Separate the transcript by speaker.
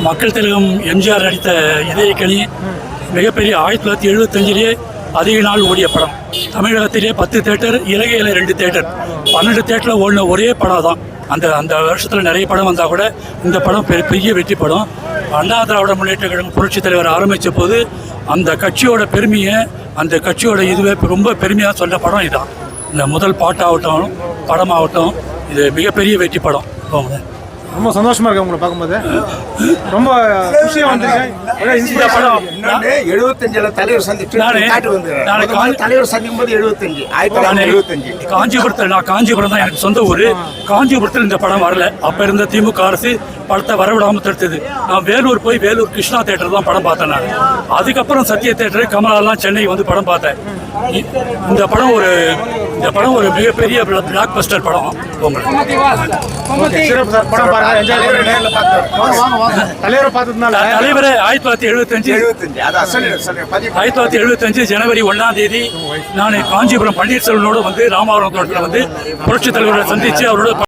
Speaker 1: மக்கள் திலகம் எம்ஜிஆர் நடித்த இதயக்கனி மிகப்பெரிய 1975 அதிக நாள் ஓடிய படம். தமிழகத்திலே 10 தேட்டர், இலங்கையில் 2 தேட்டர், 12 தேட்டரில் ஓடின ஒரே படம் தான். அந்த வருஷத்தில் நிறைய படம் வந்தால் கூட இந்த படம் பெரிய வெற்றி படம். அண்ணா திராவிட முன்னேற்ற கழகம் புரட்சித் தலைவர் ஆரம்பித்த போது அந்த கட்சியோட பெருமையை, அந்த கட்சியோட இதுவே ரொம்ப பெருமையாக சொன்ன படம் இதுதான். இந்த முதல் பாட்டாகட்டும் படமாகட்டும் இது மிகப்பெரிய வெற்றி படம்.
Speaker 2: ரொம்ப சந்தோஷமா இருக்கு உங்களை பார்க்கும்போது. ரொம்ப குஷியா வந்திருக்கேன்.
Speaker 3: 75 தலைவர் சந்திச்சு தலைவர் சந்திக்கும் போது 1975
Speaker 1: காஞ்சிபுரத்தில், நான் காஞ்சிபுரம் தான் எனக்கு சொந்த ஊர். காஞ்சிபுரத்தில் இந்த படம் வரல. அப்ப இருந்த திமுக அரசு படத்தை வரவிடாமல் தடுத்தது. நான் வேலூர் போய் வேலூர் கிருஷ்ணா தேட்டர் தான் படம் பார்த்தேன். நான் அதுக்கப்புறம் சத்ய தேட்டர், கமலாலாம் சென்னை வந்து படம் பார்த்தேன். இந்த படம் ஒரு மிகப்பெரிய பிளாக் பஸ்டர் படம். தலைவரை 1975 ஜனவரி 1ஆம் தேதி நான் காஞ்சிபுரம் பன்னீர்செல்வனோடு வந்து ராமநாதபுரம் தோட்டத்தில் வந்து புரட்சி தலைவரை சந்திச்சு அவரோட